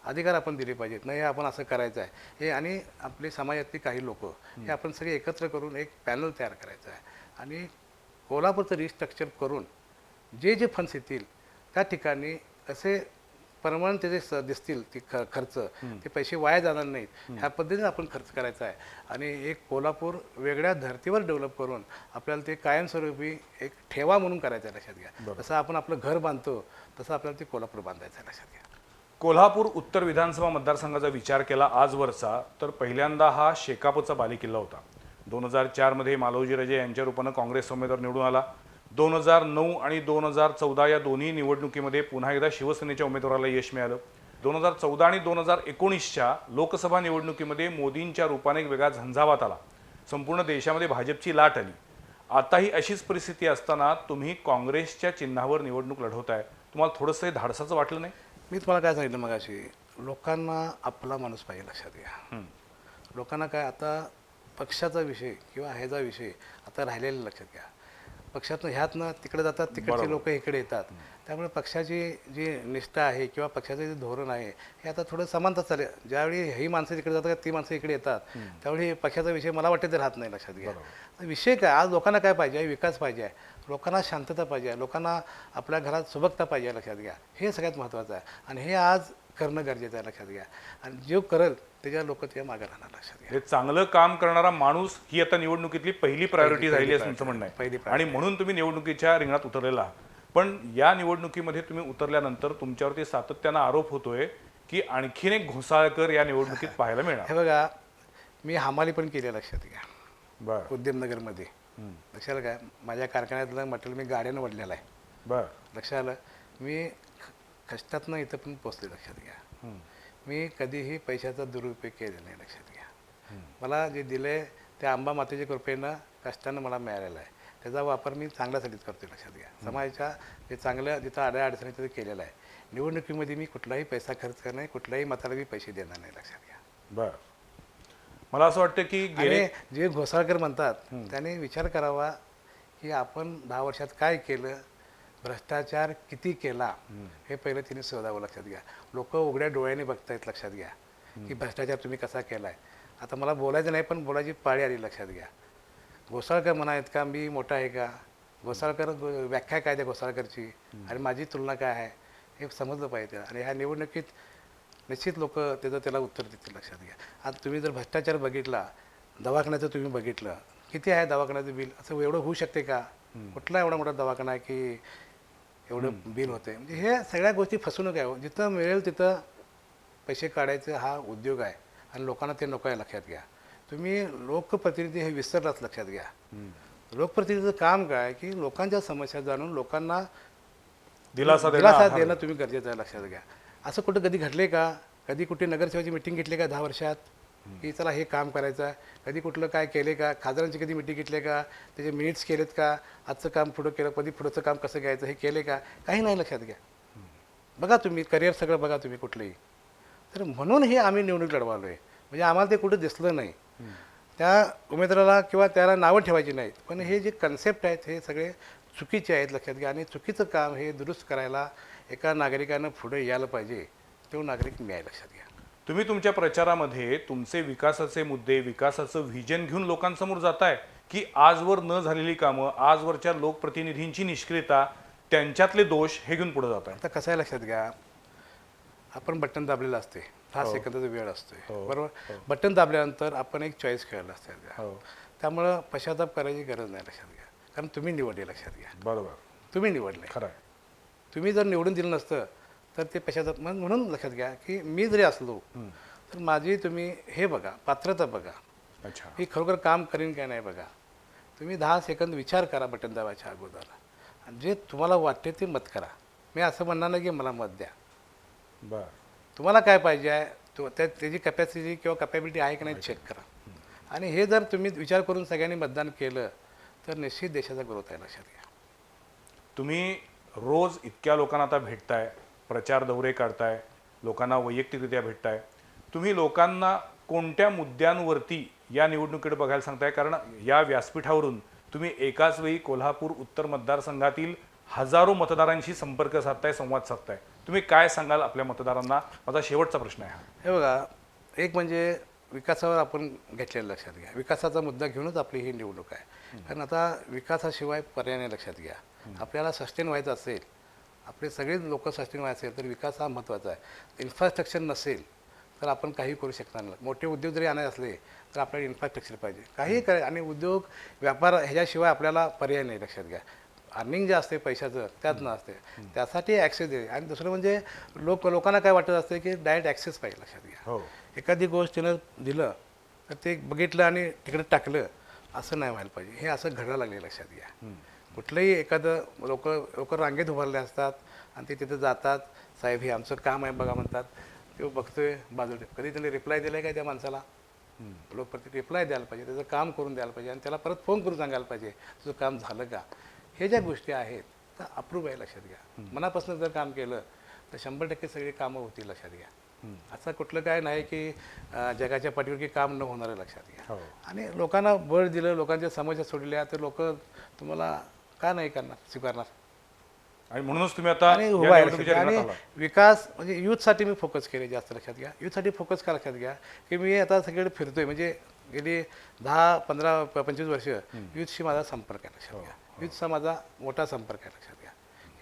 अधिकार आपण दिले पाहिजेत. नाही आपण असं करायचं आहे हे, आणि आपले समाजातली काही लोक हे आपण सगळे एकत्र करून एक पॅनल तयार करायचं आहे आणि कोल्हापूरचं रिस्ट्रक्चर करून जे फंड्स येतील त्या ठिकाणी असे परमनंट त्याचे दिसतील ती खर्च, ते पैसे वाया जाणार नाहीत ह्या पद्धतीने आपण खर्च करायचा आहे. आणि एक कोल्हापूर वेगळ्या धर्तीवर डेव्हलप करून आपल्याला ते कायमस्वरूपी एक ठेवा म्हणून करायचं आहे. लक्षात घ्या, जसं आपण आपलं घर बांधतो तसं आपल्याला ते कोल्हापूर बांधायचं आहे. लक्षात घ्या. कोल्हापूर उत्तर विधानसभा मतदारसंघाचा विचार केला आजवरचा तर पहिल्यांदा हा शेकापचा बालेकिल्ला होता. 2004 मध्ये मालोजी राजे यांच्या रूपानं काँग्रेस उमेदवार निवडून आला. 2009 आणि 2014 या दोन्ही निवडणुकीमध्ये पुन्हा एकदा शिवसेनेच्या उमेदवाराला यश मिळालं. 2014 आणि 2019च्या लोकसभा निवडणुकीमध्ये मोदींच्या रूपाने एक वेगळा झंझावात आला. संपूर्ण देशामध्ये भाजपची लाट आली. आताही अशीच परिस्थिती असताना तुम्ही काँग्रेसच्या चिन्हावर निवडणूक लढवताय. तुम्हाला थोडंसं हे धाडसाचं वाटलं नाही? मी तुम्हाला काय सांगितलं मगाशी, लोकांना आपला माणूस पाहिजे. लक्षात घ्या, लोकांना काय आता पक्षाचा विषय किंवा ह्याचा विषय आता राहिलेला लक्षात घ्या. पक्षातनं ह्यातनं तिकडे जातात, तिकडचे लोक इकडे येतात. त्यामुळे पक्षाची जी निष्ठा आहे किंवा पक्षाचं जे धोरण आहे हे आता थोडं समानता चालेल. ज्यावेळी ही माणसं तिकडे जातात ती माणसं इकडे येतात त्यावेळी पक्षाचा विषय मला वाटतं ते राहत नाही. लक्षात घ्या, विषय काय, आज लोकांना काय पाहिजे, विकास पाहिजे आहे, लोकांना शांतता पाहिजे आहे, लोकांना आपल्या घरात सुबकता पाहिजे. लक्षात घ्या, हे सगळ्यात महत्त्वाचं आहे आणि हे आज करणं गरजेचं आहे. लक्षात घ्या, आणि जो करेल त्याच्या लोक त्या मागे राहणार. लक्षात घ्या, हे चांगलं काम करणारा माणूस ही आता निवडणुकीतली पहिली प्रायोरिटी राहिली असं तुमचं म्हणणं आहे आणि म्हणून तुम्ही निवडणुकीच्या रिंगणात उतरलेला आहात. पण या निवडणुकीमध्ये तुम्ही उतरल्यानंतर तुमच्यावरती सातत्यानं आरोप होतोय की आणखीन एक घोसाळकर या निवडणुकीत पाहायला मिळणार. हे बघा, मी हमाली पण केली. लक्षात घ्या, बरं, उद्यमनगरमध्ये. लक्षात आलं काय, माझ्या कारखान्यातलं मटेरियल मी गाड्यानं वडलेलं आहे. बरं, लक्षात आलं, मी कष्टातनं इथं पण पोचले. लक्षात घ्या, मी कधीही पैशाचा दुरुपयोग केलेला नाही. लक्षात घ्या, मला जे दिले ते आंबा मातेच्या कृपेनं कष्टानं मला मिळालेलं आहे. त्याचा वापर मी चांगल्यासाठीच करतो. लक्षात घ्या, समाजाच्या जे चांगलं जिथं अडचणी तिथं केलेलं आहे. निवडणुकीमध्ये मी कुठलाही पैसा खर्च करणार नाही, कुठल्याही मताला मी पैसे देणार नाही. लक्षात घ्या. बरं, मला असं वाटतं की गेले जे घोसाळकर म्हणतात त्याने विचार करावा की आपण 10 वर्षात काय केलं, भ्रष्टाचार किती केला, हे पहिलं तिने शोधावं. लक्षात घ्या, लोक उघड्या डोळ्याने बघतायत. लक्षात घ्या की भ्रष्टाचार तुम्ही कसा केला आहे. आता मला बोलायचं नाही पण बोलायची पाळी आली. लक्षात घ्या, घोसाळकर म्हणायत का मी मोठा आहे का, घोसाळकर व्याख्या काय त्या घोसाळकरची आणि माझी तुलना काय आहे हे समजलं पाहिजे. आणि ह्या निवडणुकीत निश्चित लोक त्याला उत्तर देतील. लक्षात घ्या, आज तुम्ही जर भ्रष्टाचार बघितला, दवाखान्याचं तुम्ही बघितलं, किती आहे दवाखान्याचं बिल, असं एवढं होऊ शकते का? कुठला एवढा मोठा दवाखाना आहे की एवढं बिल होते? म्हणजे हे सगळ्या गोष्टी फसवणूक आहे. जिथं मिळेल तिथं पैसे काढायचं हा उद्योग आहे आणि लोकांना ते नको आहे. लक्षात घ्या, तुम्ही लोकप्रतिनिधी हे विसरलाच. लक्षात घ्या, लोकप्रतिनिधीचं काम काय की लोकांच्या समस्या जाणून लोकांना दिलासा देणं तुम्ही गरजेचं आहे. लक्षात घ्या, असं कुठं कधी घडले का? कधी कुठे नगरसेवाची मिटिंग घेतली का 10 वर्षात की चला हे काम करायचं आहे? कधी कुठलं काय केले का? खासदारांची कधी मिटिंग घेतली का? त्याचे मिनिट्स केलेत का? आजचं काम पुढं केलं, कधी पुढचं काम कसं घ्यायचं हे केले का? काही नाही. लक्षात घ्या, बघा तुम्ही करिअर सगळं बघा तुम्ही कुठलंही. तर म्हणून हे आम्ही निवडणूक लढवालो आहे. म्हणजे आम्हाला ते कुठं दिसलं नाही, त्या उमेदवाराला किंवा त्याला नावं ठेवायची नाहीत. पण हे जे कन्सेप्ट आहेत हे सगळे चुकीचे आहेत. लक्षात घ्या, आणि चुकीचं काम हे दुरुस्त करायला एका नागरिकानं पुढे यायला पाहिजे. तो नागरिक मी आहे. लक्षात घ्या, तुम्ही तुमच्या प्रचारामध्ये तुमचे विकासाचे मुद्दे, विकासाचं व्हिजन घेऊन लोकांसमोर जाताय की आजवर न झालेली कामं, आजवरच्या लोकप्रतिनिधींची निष्क्रियता, त्यांच्यातले दोष हे घेऊन पुढे जात आहे? आता कसं आहे लक्षात घ्या, आपण बटन दाबलेलं असते, 10 सेकंदाचा वेळ असतोय. बरोबर, बटन दाबल्यानंतर आपण एक चॉईस खेळला असते. त्यामुळं पश्चाताप करायची गरज नाही. लक्षात घ्या, कारण तुम्ही निवडले. लक्षात घ्या, बरोबर, तुम्ही निवडले. खरं आहे. तुम्ही जर निवडून दिलं नसतं तर ते पश्चाताप. म्हणून लक्षात घ्या की मी जरी असलो तर माझी तुम्ही हे बघा, पात्रता बघा, अच्छा, ही खरोखर काम करीन काय नाही बघा. तुम्ही 10 सेकंद विचार करा बटन दाबायच्या अगोदर, आणि जे तुम्हाला वाटते ते मत करा. मी असं म्हणणार नाही की मला मत द्या. बरं, तुम्हाला काय पाहिजे आहे त्याची कॅपॅसिटी किंवा कॅपॅबिलिटी आहे की नाही चेक करा. आणि हे जर तुम्ही विचार करून सगळ्यांनी मतदान केलं तर निश्चित देशाचा ग्रोथ आहे. लक्षात घ्या, तुम्ही रोज इतक्या लोकांना आता भेटताय, प्रचार दौरे काढताय, लोकांना वैयक्तिकरित्या भेटताय, तुम्ही लोकांना कोणत्या मुद्द्यांवरती या निवडणुकीकडे बघायला सांगताय? कारण या व्यासपीठावरून तुम्ही एकाच वेळी कोल्हापूर उत्तर मतदारसंघातील हजारो मतदारांशी संपर्क साधताय, संवाद साधताय. तुम्ही काय सांगाल आपल्या मतदारांना? माझा शेवटचा प्रश्न आहे हा. हे बघा, एक म्हणजे विकासावर आपण घेतलेलं लक्षात घ्या. विकासाचा मुद्दा घेऊनच आपली ही निवडणूक आहे. कारण आता विकासाशिवाय पर्याय नाही लक्षात घ्या. आपल्याला सस्टेन व्हायचं असेल, आपले सगळे लोक सस्टेन व्हायचे असेल तर विकास हा महत्त्वाचा आहे. इन्फ्रास्ट्रक्चर नसेल तर आपण काही करू शकणार नाही. मोठे उद्योग जरी आणायचे असले तर आपल्याला इन्फ्रास्ट्रक्चर पाहिजे. काही काय आणि उद्योग व्यापार ह्याच्याशिवाय आपल्याला पर्याय नाही लक्षात घ्या. अर्निंग जे असते पैशाचं त्यात नसते, त्यासाठी ॲक्सेस दे. आणि दुसरं म्हणजे लोकांना काय वाटत असते की डायरेक्ट ॲक्सेस पाहिजे लक्षात घ्या. हो, एखादी गोष्ट तिनं दिलं तर ते बघितलं आणि तिकडे टाकलं असं नाही व्हायला पाहिजे. हे असं घडायला लागले लक्षात घ्या. कुठलंही एखादं लोक रांगेत उभारले असतात आणि ते तिथं जातात, साहेब हे आमचं काम आहे बघा म्हणतात. तो बघतोय बाजूला, कधी त्याने रिप्लाय दिला काय त्या माणसाला? लोक रिप्लाय द्यायला पाहिजे, त्याचं काम करून द्यायला पाहिजे आणि त्याला परत फोन करून सांगायला पाहिजे तुझं काम झालं का. हे ज्या गोष्टी आहेत तर अप्रूव्ह आहे लक्षात घ्या. मनापासून जर काम केलं तर 100% सगळी कामं होतील लक्षात घ्या. असं कुठलं काय नाही की जगाच्या पाठीवर की काम न होणार आहे लक्षात घ्या. हो. आणि लोकांना बळ दिलं, लोकांच्या समस्या सोडल्या तर लोक तुम्हाला का नाही करणार, स्वीकारणार. आणि म्हणूनच तुम्ही आता आणि या उभा आहे निवडणुकीच्या लक्षात घ्या. रिंगणात आणि आलात. विकास म्हणजे यूथसाठी मी फोकस केले जास्त लक्षात घ्या. यूथसाठी फोकस का लक्षात घ्या की मी आता सगळीकडे फिरतोय, म्हणजे गेली 10, 15, 25 वर्ष यूथशी माझा संपर्क आहे लक्षात घ्या. यूथचा माझा मोठा संपर्क आहे लक्षात घ्या.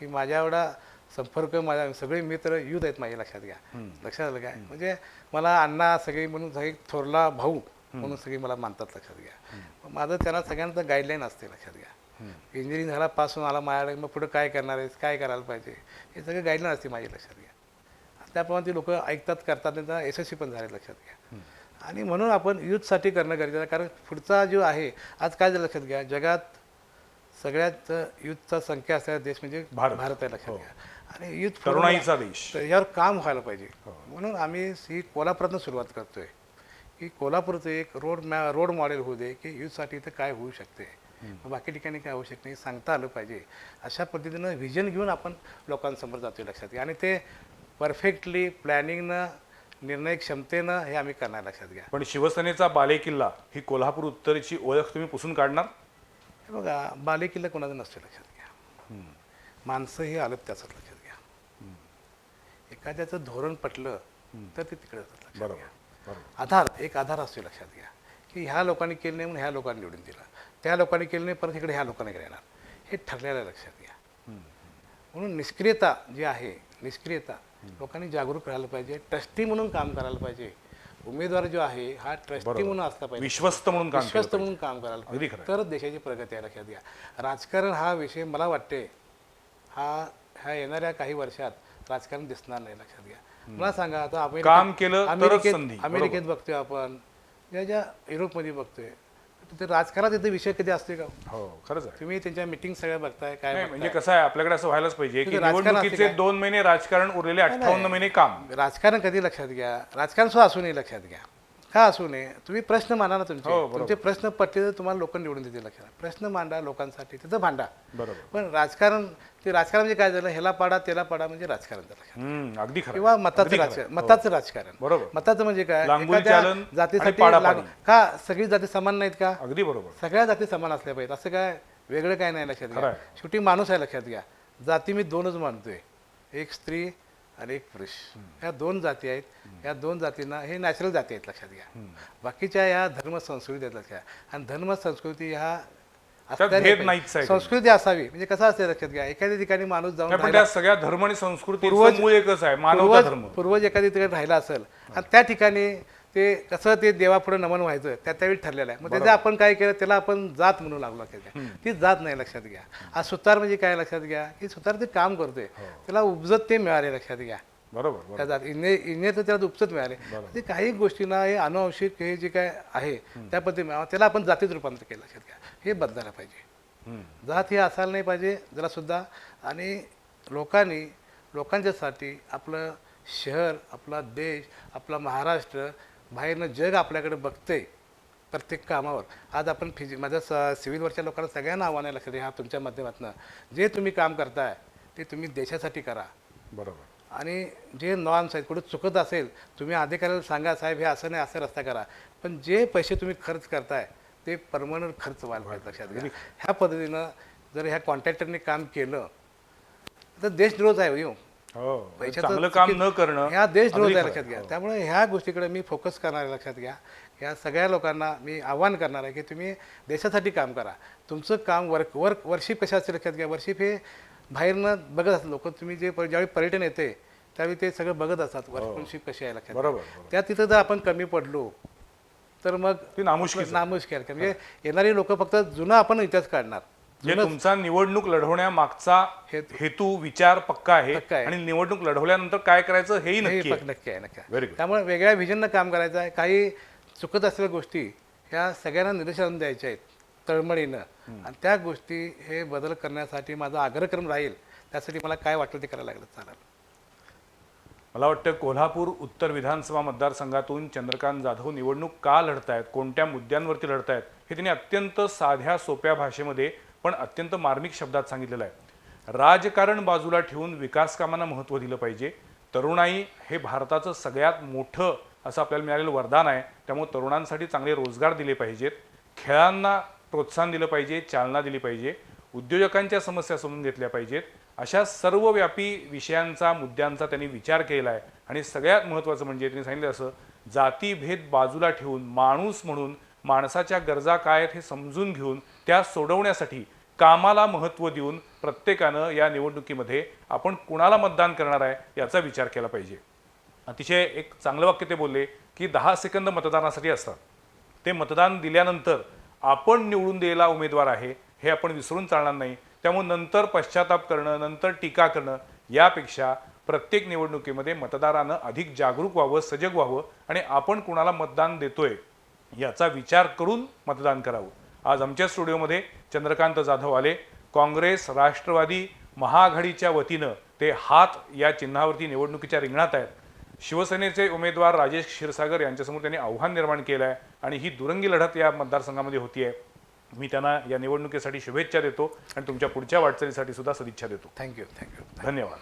की माझ्या एवढा संपर्क, माझ्या सगळे मित्र यूथ आहेत माझ्या लक्षात घ्या. लक्षात आलं काय? म्हणजे मला अण्णा सगळी म्हणून सगळी थोरला भाऊ म्हणून सगळी मला मानतात लक्षात घ्या. माझं त्यांना सगळ्यांचं गाईडलाईन असते लक्षात घ्या. इंजिनिअरिंग झाला, पास होऊन आला माझ्याकडे, मग पुढं काय करणार आहेस, काय करायला पाहिजे, हे सगळं गाईडलाईन असते माझी लक्षात घ्या. त्याप्रमाणे ती लोक ऐकतात, करतात, त्यांचा यशस्वी पण झाले लक्षात घ्या. आणि म्हणून आपण यूथसाठी करणं गरजेचं आहे. कारण पुढचा जो आहे, आज काय झालं लक्षात घ्या, जगात सगळ्यात यूथचा संख्या असलेला देश म्हणजे भारत आहे लक्षात घ्या. आणि यूथ तरुणाईचा देश. यावर काम व्हायला पाहिजे. म्हणून आम्ही ही कोल्हापुरातून सुरुवात करतोय की कोल्हापूरचं एक रोड मॉडेल होऊ दे की यूथसाठी इथं काय होऊ शकते, बाकी ठिकाणी काय होऊ शकते हे सांगता आलं पाहिजे. अशा पद्धतीनं व्हिजन घेऊन आपण लोकांसमोर जातोय लक्षात घ्या. आणि ते परफेक्टली प्लॅनिंगनं, निर्णय क्षमतेनं हे आम्ही करणार लक्षात घ्या. पण शिवसेनेचा बालेकिल्ला ही कोल्हापूर उत्तरेची ओळख तुम्ही पुसून काढणार? हे बघा, बालेकिल्ला कोणाचं नसतं लक्षात घ्या. माणसं हे आलं त्याचं लक्षात घ्या. एखाद्याचं धोरण पटलं तर ते तिकडे जातात लक्षात बरोबर, घ्या. बरोबर. एक आधार असतो लक्षात घ्या की ह्या लोकांनी केलं नाही म्हणून ह्या लोकांनी निवडून दिलं, त्या लोकांनी केलं नाही परत इकडे ह्या लोकांनी येणार, हे ठरलेलं आहे लक्षात घ्या. म्हणून निष्क्रियता जी आहे, निष्क्रियता लोकांनी जागरूक राहायला पाहिजे. ट्रस्टी म्हणून काम करायला पाहिजे. उमेदवार जो आहे हा ट्रस्टी म्हणून असला पाहिजे, विश्वस्त म्हणून काम केलं विश्वस्त म्हणून काम करायला अगदी पाहिजे, खरं. तर देशाची प्रगती आहे लक्षात घ्या. राजकारण हा विषय मला वाटते ह्या येणाऱ्या काही वर्षात राजकारण दिसणार नाही लक्षात घ्या. मला सांगा, आता काम केलं तरच संधी. अमेरिकेत बघतोय आपण, ज्या युरोपमध्ये बघतोय, तिथे राजकारणात इथे विषय कधी असते का? हो, खरंच आहे. तुम्ही त्यांच्या मिटिंग सगळ्या बघताय काय नाही, बघताय? म्हणजे कसं आहे, आपल्याकडे असं व्हायलाच पाहिजे की तिथे राजकारण असते निवडणुकीचे काय? 2 महिने राजकारण, उरलेले 58 महिने काम. राजकारण कधी लक्षात घ्या, राजकारण सुद्धा असू नये लक्षात घ्या. का असू नये, तुम्ही प्रश्न मांडा ना तुमचे. हो, बरोबर. तुमचे प्रश्न पटले तर तुम्हाला लोक निवडून देतील लक्षात. प्रश्न मांडा लोकांसाठी, तिथं भांडा. बरोबर. पण राजकारण म्हणजे काय झालं, ह्याला पाडा त्याला पाडा म्हणजे राजकारण झालं लक्षात. अगदी खरं. किंवा मताचं अगदी खरं. राजकारण, मताचं राजकारण. बरोबर. मताचं म्हणजे काय, लांबून एखाद्या चालन आणि जातीसाठी पाडापाडी. का सगळी जाती समान नाहीत का? अगदी बरोबर. सगळ्या जाती समान असल्या पाहिजेत, असं काय वेगळं काय नाही लक्षात खरं घ्या. आहे. शेवटी माणूस आहे लक्षात घ्या. जाती मी 2च मानतोय, एक स्त्री आणि एक पुरुष. ह्या 2 जाती आहेत. ह्या 2 जातींना हे नॅचरल जाती आहेत लक्षात घ्या. बाकीच्या ह्या धर्म संस्कृती आहेत लक्षात घ्या. आणि धर्म संस्कृती ह्या त्यात भेद नाहीच आहे. संस्कृती असावी म्हणजे कसं असते लक्षात घ्या. एखाद्या ठिकाणी माणूस जाऊन नाही, पण राहिला, त्या सगळ्या धर्म आणि संस्कृतीचं मूळ एकच आहे, मानवता धर्म. पूर्वज एखाद्या ठिकाणी राहिला असेल आणि त्या ठिकाणी ते कसं ते देवापुढे नमन व्हायचं त्यावेळी ठरलेलं आहे. मग त्याचं आपण काय केलं, त्याला आपण जात म्हणू लागलो लक्षात घ्या. ती जात नाही लक्षात घ्या. आज सुतार म्हणजे काय लक्षात घ्या की सुतार ते काम करतोय, त्याला उपजत ते मिळाले लक्षात घ्या. बरोबर. त्या जात इंजिनियर तर त्याला उपजत मिळाले. ते काही गोष्टींना हे अनुवंशिक हे जे काय आहे त्या पद्धतीने त्याला आपण जातीत रूपांतर केलं लक्षात घ्या. हे बदलायला पाहिजे. जात हे असायला नाही पाहिजे जरा सुद्धा. आणि लोकांच्यासाठी आपलं शहर, आपला देश, आपला महाराष्ट्र, बाहेरनं जग आपल्याकडे बघते प्रत्येक कामावर. आज आपण माझ्या सिव्हिलवरच्या लोकांना सगळ्यांना आव्हान आहे लक्षात घ्या, तुमच्या माध्यमातून जे तुम्ही काम करताय ते तुम्ही देशासाठी करा. बरोबर. आणि जे नॉर्म्स आहेत, कुठे चुकत असेल तुम्ही अधिकाऱ्याला सांगा, साहेब हे असं नाही, असं रस्ता करा. पण जे पैसे तुम्ही खर्च करताय ते परमनंट खर्च व्हायला पाहिजे लक्षात घ्या. ह्या पद्धतीनं जर ह्या कॉन्ट्रॅक्टरने काम केलं तर देशद्रोह आहे हो. हो पैशाचं चांगलं काम चुकी- न करणं ह्या देशद्रोह अगदी आहे खरं लक्षात आहे. घ्या. हो. त्यामुळे ह्या गोष्टीकडे मी फोकस करणार आहे लक्षात घ्या. या सगळ्या लोकांना मी आव्हान करणार आहे की तुम्ही देशासाठी काम करा. तुमचं काम वर्शिप कशा असते लक्षात घ्या. वर्शिप हे बाहेरनं बघत असतात लोक. तुम्ही जे ज्यावेळी पर्यटन येते त्यावेळी ते सगळं बघत असतात वर्शिप कशी आहे लक्षात घ्या. बरोबर त्या तिथं जर आपण कमी पडलो तर मग ती नामुष्कीच आहे. नामुष्की आहे. म्हणजे येणारी लोक फक्त जुना आपण इतिहास काढणार. म्हणजे तुमचा निवडणूक लढवण्यामागचा हेतू विचार पक्का आहे पक्का आहे. आणि निवडणूक लढवल्यानंतर काय करायचं हेही हे नक्की आहे. नक्की आहे नक्की Very आहे. good. त्यामुळे वेगळ्या व्हिजननं काम करायचं आहे. काही चुकत असलेल्या गोष्टी ह्या सगळ्यांना निदर्शन द्यायच्या आहेत तळमळीनं. आणि त्या गोष्टी हे बदल करण्यासाठी माझा आग्रहक्रम राहील. त्यासाठी मला काय वाटलं ते करायला लागलं चालेल. मला वाटतं कोल्हापूर उत्तर विधानसभा मतदारसंघातून चंद्रकांत जाधव निवडणूक का लढतायत, कोणत्या मुद्द्यांवरती लढतायत हे त्यांनी अत्यंत साध्या सोप्या भाषेमध्ये पण अत्यंत मार्मिक शब्दात सांगितलेलं आहे. राजकारण बाजूला ठेवून विकास कामांना महत्त्व दिलं पाहिजे. तरुणाई हे भारताचं सगळ्यात मोठं असं आपल्याला मिळालेलं वरदान आहे. त्यामुळे तरुणांसाठी चांगले रोजगार दिले पाहिजेत. खेळांना प्रोत्साहन दिलं पाहिजे, चालना दिली पाहिजे. उद्योजकांच्या समस्या समजून घेतल्या पाहिजेत. अशा सर्वव्यापी विषयांचा मुद्द्यांचा त्यांनी विचार केला आहे. आणि सगळ्यात महत्त्वाचं म्हणजे त्यांनी सांगितलं असं जातीभेद बाजूला ठेवून माणूस म्हणून माणसाच्या गरजा काय आहेत हे समजून घेऊन त्या सोडवण्यासाठी कामाला महत्त्व देऊन प्रत्येकानं या निवडणुकीमध्ये आपण कुणाला मतदान करणार आहे याचा विचार केला पाहिजे. अतिशय एक चांगलं वाक्य ते बोलले की 10 सेकंद मतदानासाठी असतात. ते मतदान दिल्यानंतर आपण निवडून दिलेला उमेदवार आहे हे आपण विसरून चालणार नाही. त्यामुळे नंतर पश्चाताप करणं, नंतर टीका करणं यापेक्षा प्रत्येक निवडणुकीमध्ये मतदारानं अधिक जागरूक व्हावं, सजग व्हावं आणि आपण कुणाला मतदान देतोय याचा विचार करून मतदान करावं. आज आमच्या स्टुडिओमध्ये चंद्रकांत जाधव आले. काँग्रेस, राष्ट्रवादी, महाआघाडीच्या वतीनं ते हात या चिन्हावरती निवडणुकीच्या रिंगणात आहेत. शिवसेनेचे उमेदवार राजेश क्षीरसागर यांच्यासमोर त्यांनी आव्हान निर्माण केलं आहे आणि ही दुरंगी लढत या मतदारसंघामध्ये होती आहे. मी त्यांना या निवडणुकीसाठी शुभेच्छा देतो आणि तुमच्या पुढच्या वाटचालीसाठी सुद्धा सदिच्छा देतो. थँक्यू. धन्यवाद.